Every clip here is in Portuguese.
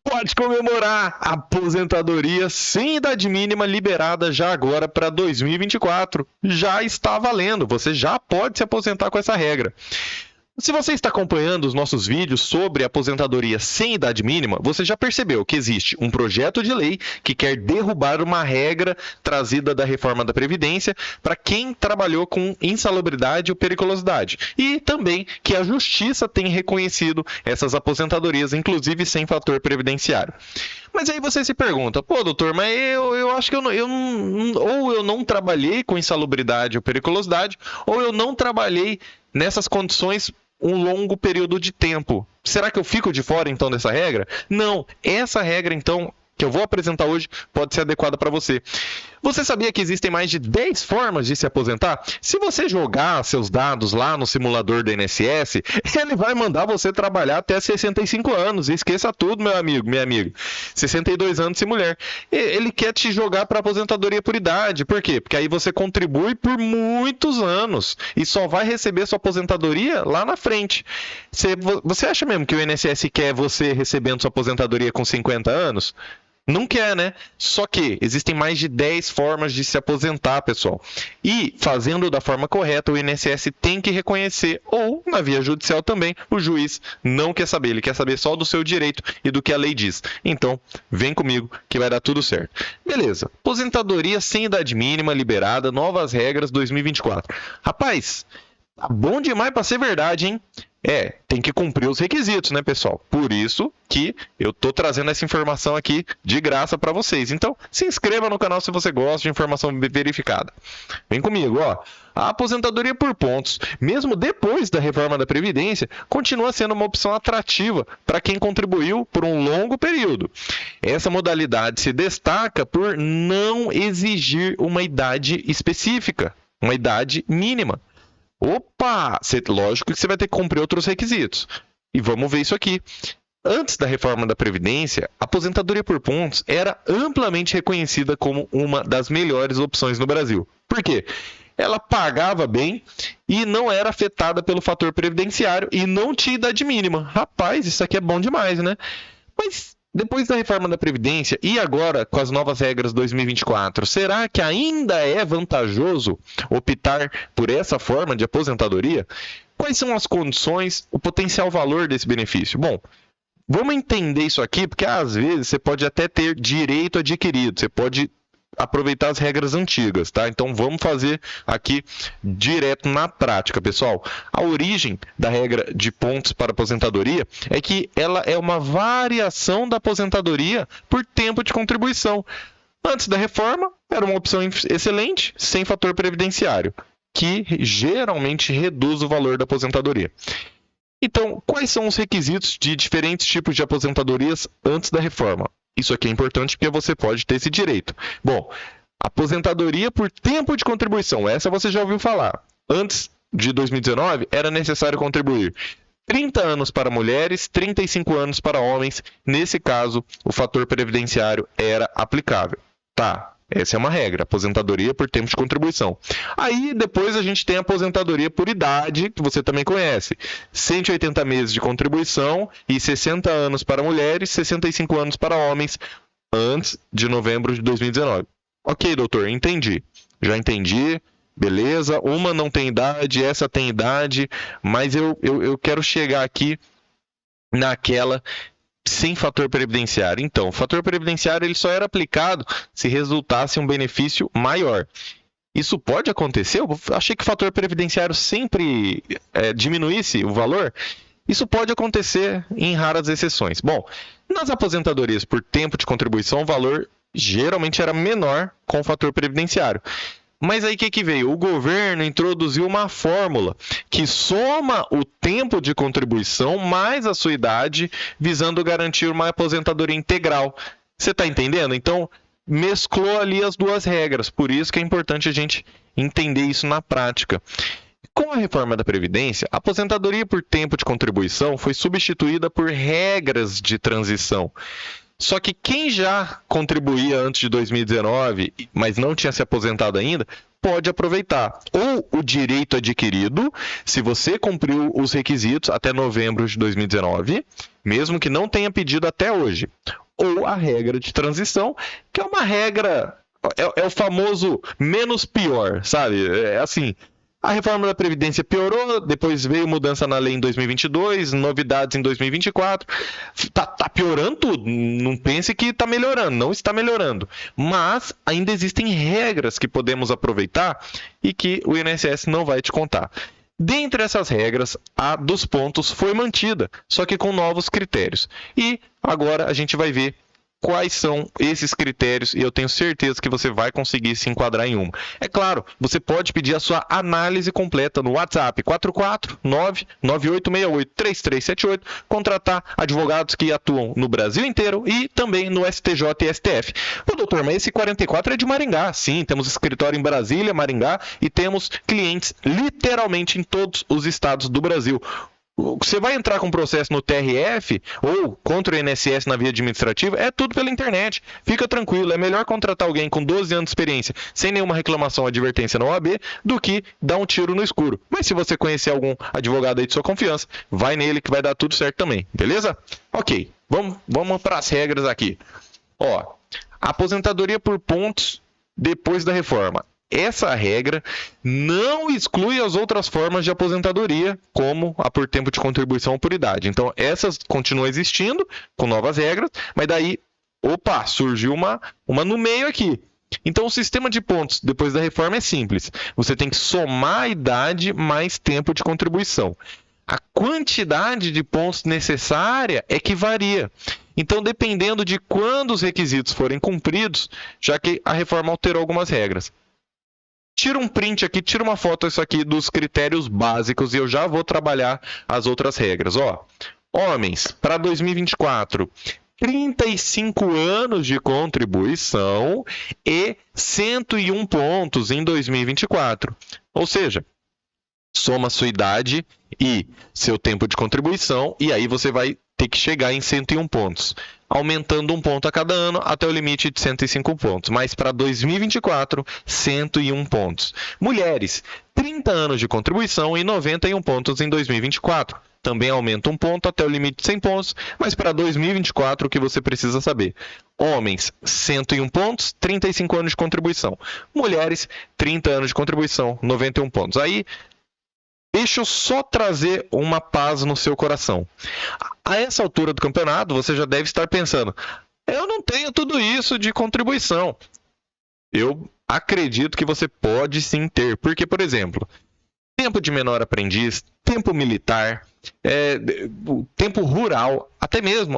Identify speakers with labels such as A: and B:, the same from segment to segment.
A: Pode comemorar a aposentadoria sem idade mínima liberada já agora para 2024. Já está valendo, você já pode se aposentar com essa regra. Se você está acompanhando os nossos vídeos sobre aposentadoria sem idade mínima, você já percebeu que existe um projeto de lei que quer derrubar uma regra trazida da reforma da Previdência para quem trabalhou com insalubridade ou periculosidade. E também que a Justiça tem reconhecido essas aposentadorias, inclusive sem fator previdenciário. Mas aí você se pergunta, pô, doutor, mas eu acho que ou eu não trabalhei com insalubridade ou periculosidade, ou eu não trabalhei nessas condições um longo período de tempo. Será que eu fico de fora, então, dessa regra? Não. Essa regra, então, que eu vou apresentar hoje, pode ser adequada para você. Você sabia que existem mais de 10 formas de se aposentar? Se você jogar seus dados lá no simulador do INSS, ele vai mandar você trabalhar até 65 anos. Esqueça tudo, meu amigo, minha amiga. 62 anos se mulher. Ele quer te jogar para aposentadoria por idade. Por quê? Porque aí você contribui por muitos anos e só vai receber sua aposentadoria lá na frente. Você acha mesmo que o INSS quer você recebendo sua aposentadoria com 50 anos? Não quer, né? Só que existem mais de 10 formas de se aposentar, pessoal. E, fazendo da forma correta, o INSS tem que reconhecer, ou, na via judicial também, o juiz não quer saber. Ele quer saber só do seu direito e do que a lei diz. Então, vem comigo que vai dar tudo certo. Beleza. Aposentadoria sem idade mínima liberada, novas regras 2024. Rapaz, tá bom demais para ser verdade, hein? Tem que cumprir os requisitos, né, pessoal? Por isso que eu tô trazendo essa informação aqui de graça para vocês. Então, se inscreva no canal se você gosta de informação verificada. Vem comigo, ó. A aposentadoria por pontos, mesmo depois da reforma da Previdência, continua sendo uma opção atrativa para quem contribuiu por um longo período. Essa modalidade se destaca por não exigir uma idade específica, uma idade mínima. Opa! Lógico que você vai ter que cumprir outros requisitos. E vamos ver isso aqui. Antes da reforma da Previdência, a aposentadoria por pontos era amplamente reconhecida como uma das melhores opções no Brasil. Por quê? Ela pagava bem e não era afetada pelo fator previdenciário e não tinha idade mínima. Rapaz, isso aqui é bom demais, né? Mas depois da reforma da Previdência e agora com as novas regras 2024, será que ainda é vantajoso optar por essa forma de aposentadoria? Quais são as condições, o potencial valor desse benefício? Bom, vamos entender isso aqui, porque às vezes você pode até ter direito adquirido, você pode aproveitar as regras antigas, tá? Então vamos fazer aqui direto na prática, pessoal. A origem da regra de pontos para aposentadoria é que ela é uma variação da aposentadoria por tempo de contribuição. Antes da reforma, era uma opção excelente, sem fator previdenciário, que geralmente reduz o valor da aposentadoria. Então, quais são os requisitos de diferentes tipos de aposentadorias antes da reforma? Isso aqui é importante porque você pode ter esse direito. Bom, aposentadoria por tempo de contribuição. Essa você já ouviu falar. Antes de 2019, era necessário contribuir 30 anos para mulheres, 35 anos para homens. Nesse caso, o fator previdenciário era aplicável. Tá, essa é uma regra, aposentadoria por tempo de contribuição. Aí depois a gente tem a aposentadoria por idade, que você também conhece. 180 meses de contribuição e 60 anos para mulheres, 65 anos para homens, antes de novembro de 2019. Ok, doutor, entendi. Já entendi, beleza. Uma não tem idade, essa tem idade, mas eu quero chegar aqui naquela sem fator previdenciário. Então, o fator previdenciário ele só era aplicado se resultasse um benefício maior. Isso pode acontecer? Eu achei que o fator previdenciário sempre diminuísse o valor. Isso pode acontecer em raras exceções. Bom, nas aposentadorias por tempo de contribuição, o valor geralmente era menor com o fator previdenciário. Mas aí o que veio? O governo introduziu uma fórmula que soma o tempo de contribuição mais a sua idade, visando garantir uma aposentadoria integral. Você está entendendo? Então, mesclou ali as duas regras. Por isso que é importante a gente entender isso na prática. Com a reforma da Previdência, a aposentadoria por tempo de contribuição foi substituída por regras de transição. Só que quem já contribuía antes de 2019, mas não tinha se aposentado ainda, pode aproveitar ou o direito adquirido, se você cumpriu os requisitos até novembro de 2019, mesmo que não tenha pedido até hoje, ou a regra de transição, que é uma regra, é o famoso menos pior, sabe? É assim, a reforma da Previdência piorou, depois veio mudança na lei em 2022, novidades em 2024. Tá piorando tudo. Não pense que está melhorando, não está melhorando. Mas ainda existem regras que podemos aproveitar e que o INSS não vai te contar. Dentre essas regras, a dos pontos foi mantida, só que com novos critérios. E agora a gente vai ver quais são esses critérios e eu tenho certeza que você vai conseguir se enquadrar em uma. É claro, você pode pedir a sua análise completa no WhatsApp 449-9868-3378, contratar advogados que atuam no Brasil inteiro e também no STJ e STF. Ô, doutor, mas esse 44 é de Maringá. Sim, temos escritório em Brasília, Maringá e temos clientes literalmente em todos os estados do Brasil. Você vai entrar com processo no TRF ou contra o INSS na via administrativa, é tudo pela internet. Fica tranquilo, é melhor contratar alguém com 12 anos de experiência, sem nenhuma reclamação ou advertência na OAB, do que dar um tiro no escuro. Mas se você conhecer algum advogado aí de sua confiança, vai nele que vai dar tudo certo também, beleza? Ok, vamos para as regras aqui. Ó, aposentadoria por pontos depois da reforma. Essa regra não exclui as outras formas de aposentadoria, como a por tempo de contribuição ou por idade. Então, essas continuam existindo, com novas regras, mas daí, surgiu uma no meio aqui. Então, o sistema de pontos depois da reforma é simples. Você tem que somar a idade mais tempo de contribuição. A quantidade de pontos necessária é que varia. Então, dependendo de quando os requisitos forem cumpridos, já que a reforma alterou algumas regras. Tira um print aqui, tira uma foto isso aqui dos critérios básicos e eu já vou trabalhar as outras regras. Ó, homens, para 2024, 35 anos de contribuição e 101 pontos em 2024. Ou seja, soma sua idade e seu tempo de contribuição e aí você vai ter que chegar em 101 pontos, aumentando um ponto a cada ano até o limite de 105 pontos. Mas para 2024, 101 pontos. Mulheres, 30 anos de contribuição e 91 pontos em 2024. Também aumenta um ponto até o limite de 100 pontos, mas para 2024 o que você precisa saber? Homens, 101 pontos, 35 anos de contribuição. Mulheres, 30 anos de contribuição, 91 pontos. Aí, deixa eu só trazer uma paz no seu coração. A essa altura do campeonato, você já deve estar pensando, eu não tenho tudo isso de contribuição. Eu acredito que você pode sim ter. Porque, por exemplo, tempo de menor aprendiz, tempo militar, tempo rural, até mesmo,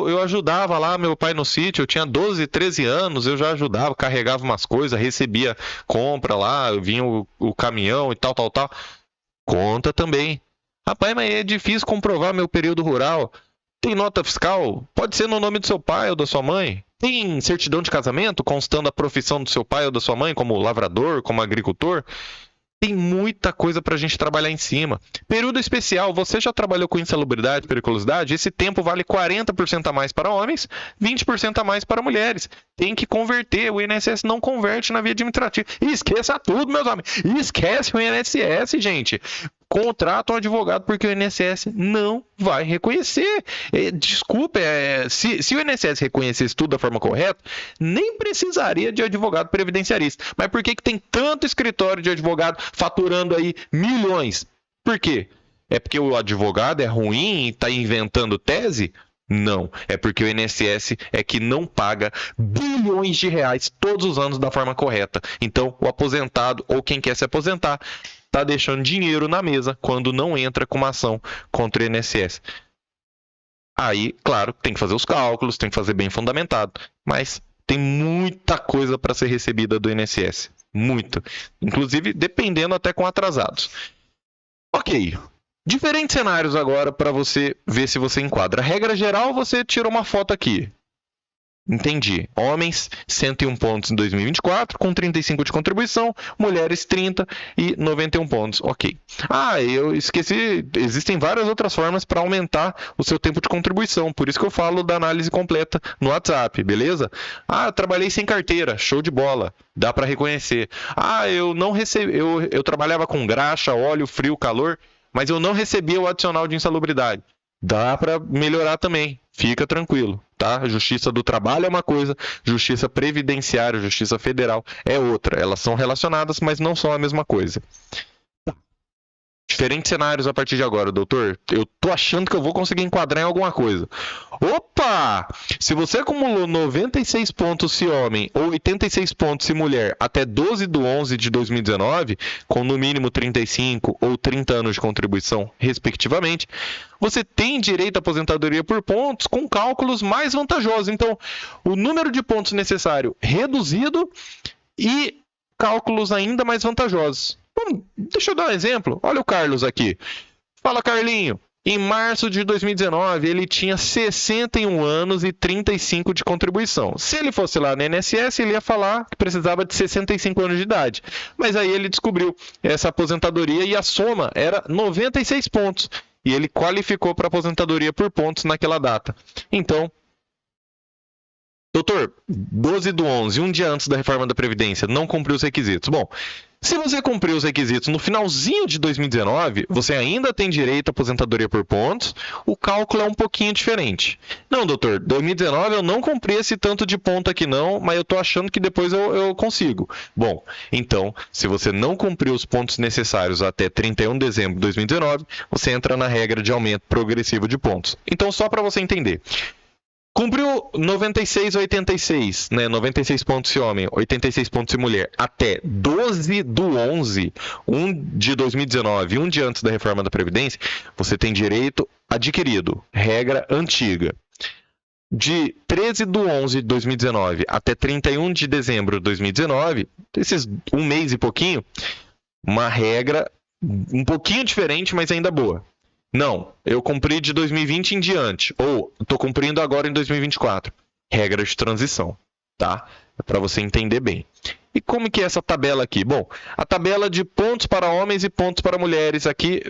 A: eu ajudava lá meu pai no sítio, eu tinha 12, 13 anos, eu já ajudava, carregava umas coisas, recebia compra lá, vinha o caminhão e tal. Conta também. Rapaz, mas é difícil comprovar meu período rural. Tem nota fiscal? Pode ser no nome do seu pai ou da sua mãe. Tem certidão de casamento constando a profissão do seu pai ou da sua mãe, como lavrador, como agricultor? Tem muita coisa para a gente trabalhar em cima. Período especial, você já trabalhou com insalubridade, periculosidade? Esse tempo vale 40% a mais para homens, 20% a mais para mulheres. Tem que converter, o INSS não converte na via administrativa. E esqueça tudo, meus amigos. Esquece o INSS, gente. Contrata um advogado porque o INSS não vai reconhecer. Desculpa, se o INSS reconhecesse tudo da forma correta, nem precisaria de advogado previdenciarista. Mas por que tem tanto escritório de advogado faturando aí milhões? Por quê? É porque o advogado é ruim e está inventando tese? Não, é porque o INSS é que não paga bilhões de reais todos os anos da forma correta. Então, o aposentado ou quem quer se aposentar está deixando dinheiro na mesa quando não entra com uma ação contra o INSS. Aí, claro, tem que fazer os cálculos, tem que fazer bem fundamentado, mas tem muita coisa para ser recebida do INSS. Muito. Inclusive, dependendo até com atrasados. Ok. Diferentes cenários agora para você ver se você enquadra. A regra geral, você tirou uma foto aqui. Entendi. Homens, 101 pontos em 2024, com 35 de contribuição. Mulheres, 30 e 91 pontos. Ok. Ah, eu esqueci. Existem várias outras formas para aumentar o seu tempo de contribuição. Por isso que eu falo da análise completa no WhatsApp, beleza? Ah, eu trabalhei sem carteira. Show de bola. Dá para reconhecer. Ah, eu não recebi. Eu trabalhava com graxa, óleo, frio, calor, mas eu não recebia o adicional de insalubridade. Dá para melhorar também. Fica tranquilo, tá? Justiça do trabalho é uma coisa, justiça previdenciária, justiça federal é outra. Elas são relacionadas, mas não são a mesma coisa. Diferentes cenários a partir de agora, doutor. Eu tô achando que eu vou conseguir enquadrar em alguma coisa. Opa! Se você acumulou 96 pontos se homem ou 86 pontos se mulher até 12/11 de 2019, com no mínimo 35 ou 30 anos de contribuição, respectivamente, você tem direito à aposentadoria por pontos com cálculos mais vantajosos. Então, o número de pontos necessário reduzido e cálculos ainda mais vantajosos. Deixa eu dar um exemplo. Olha o Carlos aqui. Fala, Carlinho. Em março de 2019, ele tinha 61 anos e 35 de contribuição. Se ele fosse lá no INSS, ele ia falar que precisava de 65 anos de idade. Mas aí ele descobriu essa aposentadoria e a soma era 96 pontos. E ele qualificou para aposentadoria por pontos naquela data. Então, doutor, 12/11, um dia antes da reforma da Previdência, não cumpriu os requisitos. Bom, se você cumpriu os requisitos no finalzinho de 2019, você ainda tem direito à aposentadoria por pontos, o cálculo é um pouquinho diferente. Não, doutor, 2019 eu não cumpri esse tanto de ponto aqui não, mas eu tô achando que depois eu consigo. Bom, então, se você não cumpriu os pontos necessários até 31 de dezembro de 2019, você entra na regra de aumento progressivo de pontos. Então, só para você entender. Cumpriu 96 ou 86, né? 96 pontos se homem, 86 pontos se mulher, até 12/11 de 2019, um dia antes da reforma da Previdência, você tem direito adquirido, regra antiga. De 13/11 de 2019 até 31 de dezembro de 2019, esses um mês e pouquinho, uma regra um pouquinho diferente, mas ainda boa. Não, eu cumpri de 2020 em diante, ou estou cumprindo agora em 2024. Regra de transição, tá? Para você entender bem. E como que é essa tabela aqui? Bom, a tabela de pontos para homens e pontos para mulheres aqui,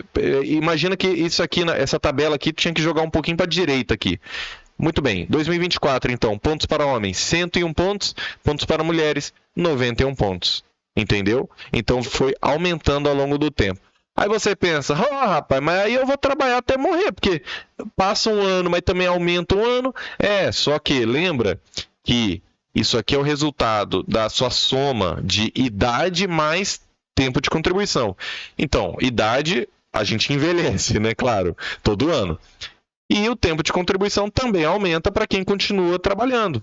A: imagina que isso aqui, essa tabela aqui tinha que jogar um pouquinho para a direita aqui. Muito bem, 2024 então, pontos para homens, 101 pontos, pontos para mulheres, 91 pontos. Entendeu? Então foi aumentando ao longo do tempo. Aí você pensa, rapaz, mas aí eu vou trabalhar até morrer, porque passa um ano, mas também aumenta um ano. Só que lembra que isso aqui é o resultado da sua soma de idade mais tempo de contribuição. Então, idade, a gente envelhece, né? Claro, todo ano. E o tempo de contribuição também aumenta para quem continua trabalhando.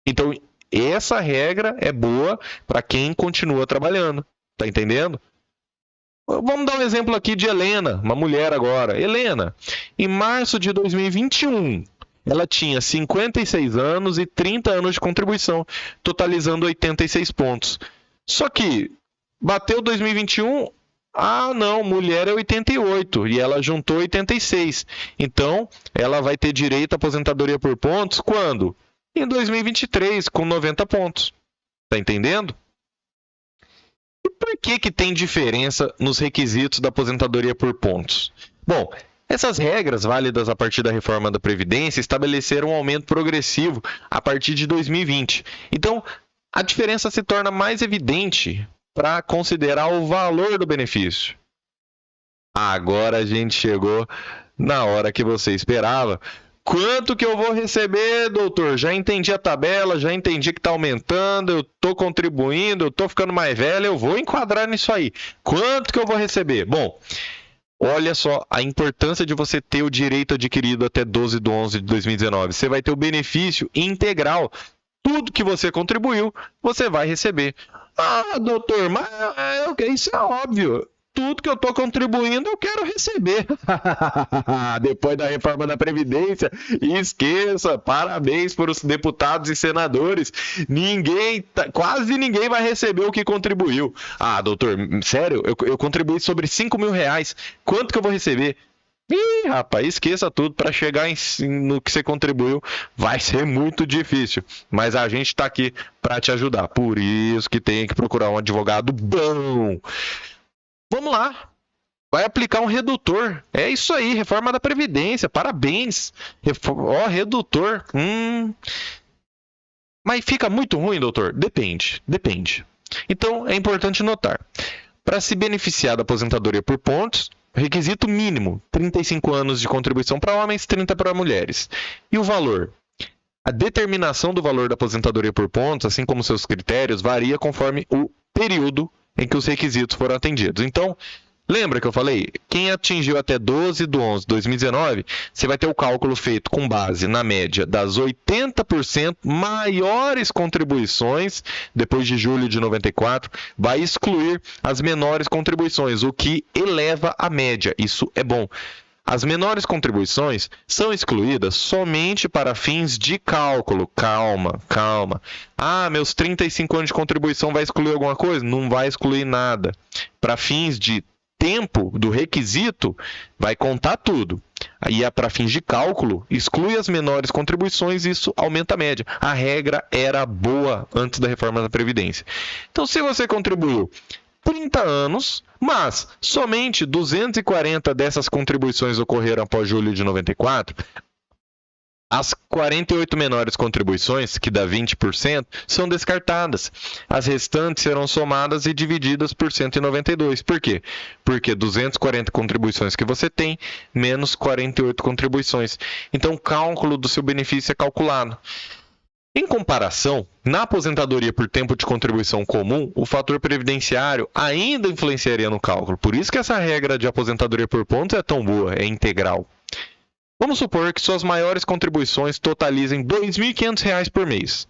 A: Então, essa regra é boa para quem continua trabalhando. Tá entendendo? Vamos dar um exemplo aqui de Helena, uma mulher agora. Helena, em março de 2021, ela tinha 56 anos e 30 anos de contribuição, totalizando 86 pontos. Só que bateu 2021, não, mulher é 88 e ela juntou 86. Então, ela vai ter direito à aposentadoria por pontos quando? Em 2023, com 90 pontos. Tá entendendo? E por que tem diferença nos requisitos da aposentadoria por pontos? Bom, essas regras válidas a partir da reforma da Previdência estabeleceram um aumento progressivo a partir de 2020. Então, a diferença se torna mais evidente para considerar o valor do benefício. Agora a gente chegou na hora que você esperava. Quanto que eu vou receber, doutor? Já entendi a tabela, já entendi que está aumentando, eu estou contribuindo, eu estou ficando mais velho, eu vou enquadrar nisso aí. Quanto que eu vou receber? Bom, olha só a importância de você ter o direito adquirido até 12/11 de 2019. Você vai ter o benefício integral. Tudo que você contribuiu, você vai receber. Doutor, mas isso é óbvio. Tudo que eu estou contribuindo, eu quero receber. Depois da reforma da Previdência, esqueça, parabéns para os deputados e senadores. Quase ninguém vai receber o que contribuiu. Doutor, sério? Eu contribuí sobre R$5.000. Quanto que eu vou receber? Ih, rapaz, esqueça tudo. Para chegar no que você contribuiu, vai ser muito difícil. Mas a gente está aqui para te ajudar. Por isso que tem que procurar um advogado bom. Vamos lá. Vai aplicar um redutor. É isso aí, reforma da Previdência. Parabéns. Redutor. Mas fica muito ruim, doutor? Depende. Então, é importante notar. Para se beneficiar da aposentadoria por pontos, requisito mínimo, 35 anos de contribuição para homens, 30 para mulheres. E o valor? A determinação do valor da aposentadoria por pontos, assim como seus critérios, varia conforme o período em que os requisitos foram atendidos. Então, lembra que eu falei? Quem atingiu até 12/11/2019, você vai ter o cálculo feito com base na média das 80% maiores contribuições, depois de julho de 94, vai excluir as menores contribuições, o que eleva a média. Isso é bom. As menores contribuições são excluídas somente para fins de cálculo. Calma. Ah, meus 35 anos de contribuição vai excluir alguma coisa? Não vai excluir nada. Para fins de tempo do requisito, vai contar tudo. Aí, para fins de cálculo, exclui as menores contribuições e isso aumenta a média. A regra era boa antes da reforma da Previdência. Então, se você contribuiu 30 anos, mas somente 240 dessas contribuições ocorreram após julho de 94, as 48 menores contribuições, que dá 20%, são descartadas. As restantes serão somadas e divididas por 192. Por quê? Porque 240 contribuições que você tem, menos 48 contribuições. Então, o cálculo do seu benefício é calculado. Em comparação, na aposentadoria por tempo de contribuição comum, o fator previdenciário ainda influenciaria no cálculo. Por isso que essa regra de aposentadoria por pontos é tão boa, é integral. Vamos supor que suas maiores contribuições totalizem R$ 2.500 por mês.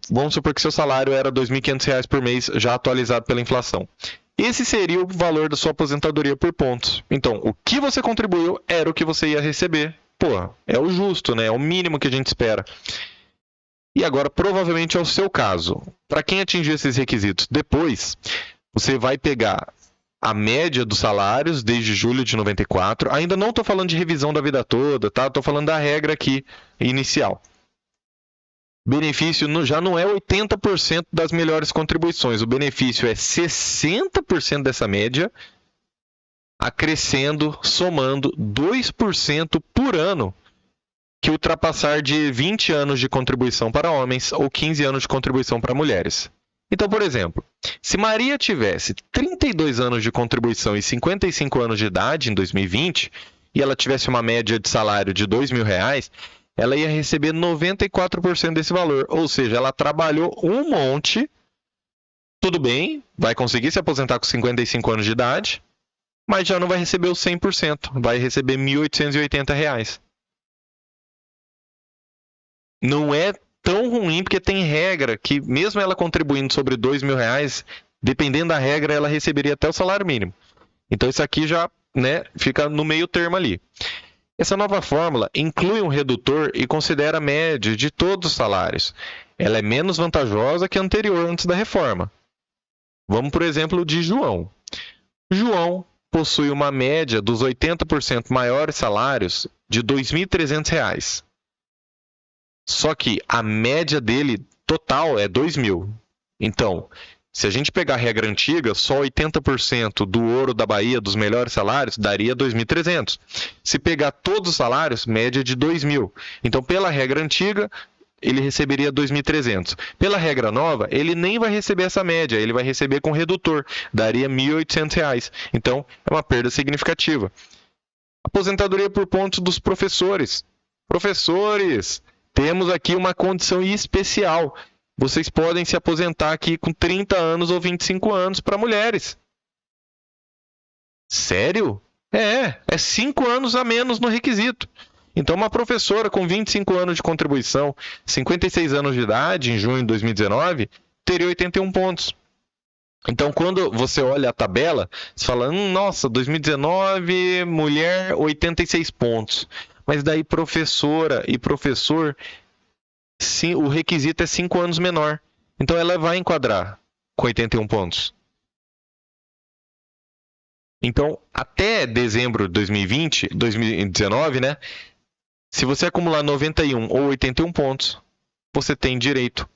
A: Vamos supor que seu salário era R$ 2.500 por mês, já atualizado pela inflação. Esse seria o valor da sua aposentadoria por pontos. Então, o que você contribuiu era o que você ia receber. Pô, é o justo, né? É o mínimo que a gente espera. E agora, provavelmente é o seu caso. Para quem atingiu esses requisitos depois, você vai pegar a média dos salários desde julho de 94. Ainda não estou falando de revisão da vida toda, tá? Estou falando da regra aqui inicial. Benefício já não é 80% das melhores contribuições. O benefício é 60% dessa média, acrescendo, somando 2% por ano, que ultrapassar de 20 anos de contribuição para homens ou 15 anos de contribuição para mulheres. Então, por exemplo, se Maria tivesse 32 anos de contribuição e 55 anos de idade em 2020, e ela tivesse uma média de salário de R$ 2.000, ela ia receber 94% desse valor. Ou seja, ela trabalhou um monte, tudo bem, vai conseguir se aposentar com 55 anos de idade, mas já não vai receber o 100%, vai receber R$ 1.880. Não é tão ruim, porque tem regra que, mesmo ela contribuindo sobre R$ 2.000, dependendo da regra, ela receberia até o salário mínimo. Então, isso aqui já, né, fica no meio termo ali. Essa nova fórmula inclui um redutor e considera a média de todos os salários. Ela é menos vantajosa que a anterior, antes da reforma. Vamos, por exemplo, de João. João possui uma média dos 80% maiores salários de R$ 2.300. Só que a média dele total é 2.000. Então, se a gente pegar a regra antiga, só 80% do ouro da Bahia, dos melhores salários, daria 2.300. Se pegar todos os salários, média de 2.000. Então, pela regra antiga, ele receberia 2.300. Pela regra nova, ele nem vai receber essa média, ele vai receber com redutor, daria R$ 1.800. Então, é uma perda significativa. Aposentadoria por pontos dos professores. Professores, temos aqui uma condição especial. Vocês podem se aposentar aqui com 30 anos ou 25 anos para mulheres. Sério? É 5 anos a menos no requisito. Então, uma professora com 25 anos de contribuição, 56 anos de idade, em junho de 2019, teria 81 pontos. Então, quando você olha a tabela, você fala, nossa, 2019, mulher, 86 pontos. Mas daí, professora e professor, sim, o requisito é 5 anos menor. Então, ela vai enquadrar com 81 pontos. Então, até dezembro de 2019, né? Se você acumular 91 ou 81 pontos, você tem direito.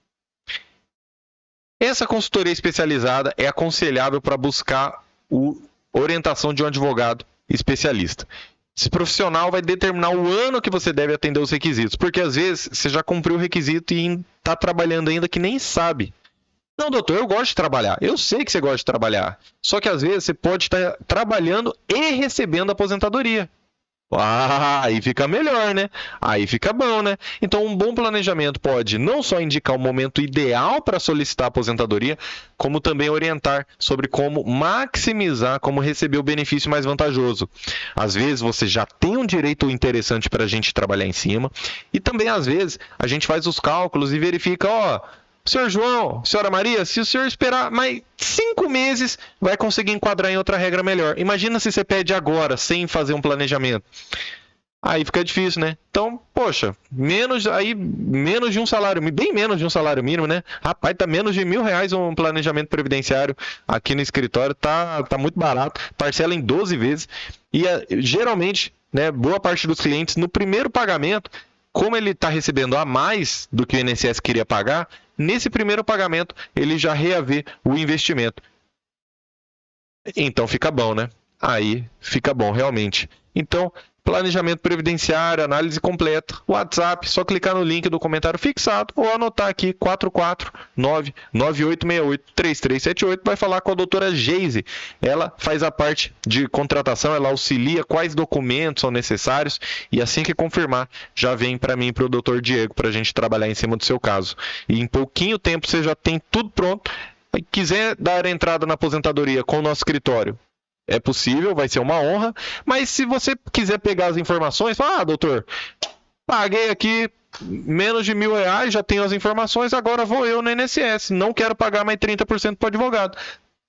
A: Essa consultoria especializada é aconselhável para buscar a orientação de um advogado especialista. Esse profissional vai determinar o ano que você deve atender os requisitos, porque às vezes você já cumpriu o requisito e está trabalhando ainda que nem sabe. Não, doutor, eu gosto de trabalhar. Eu sei que você gosta de trabalhar. Só que às vezes você pode estar trabalhando e recebendo aposentadoria. Ah, aí fica melhor, né? Aí fica bom, né? Então, um bom planejamento pode não só indicar o momento ideal para solicitar a aposentadoria, como também orientar sobre como maximizar, como receber o benefício mais vantajoso. Às vezes, você já tem um direito interessante para a gente trabalhar em cima, e também, às vezes, a gente faz os cálculos e verifica, ó, senhor João, senhora Maria, se o senhor esperar mais 5 meses, vai conseguir enquadrar em outra regra melhor. Imagina se você pede agora, sem fazer um planejamento. Aí fica difícil, né? Então, poxa, menos de um salário, bem menos de um salário mínimo, né? Rapaz, tá menos de R$1.000 um planejamento previdenciário aqui no escritório, tá muito barato, parcela em 12 vezes. E geralmente, né, boa parte dos clientes, no primeiro pagamento, como ele está recebendo a mais do que o INSS queria pagar, nesse primeiro pagamento ele já reavê o investimento. Então fica bom, né? Aí fica bom, realmente. Então, planejamento previdenciário, análise completa, WhatsApp, só clicar no link do comentário fixado ou anotar aqui 449-9868-3378, vai falar com a doutora Geise. Ela faz a parte de contratação, ela auxilia quais documentos são necessários e assim que confirmar, já vem para mim e para o doutor Diego para a gente trabalhar em cima do seu caso. E em pouquinho tempo você já tem tudo pronto. Se quiser dar entrada na aposentadoria com o nosso escritório, é possível, vai ser uma honra, mas se você quiser pegar as informações, fala, doutor, paguei aqui menos de R$1.000, já tenho as informações, agora vou eu no INSS, não quero pagar mais 30% para o advogado.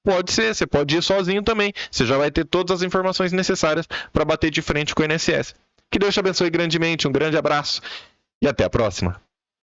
A: Pode ser, você pode ir sozinho também, você já vai ter todas as informações necessárias para bater de frente com o INSS. Que Deus te abençoe grandemente, um grande abraço e até a próxima.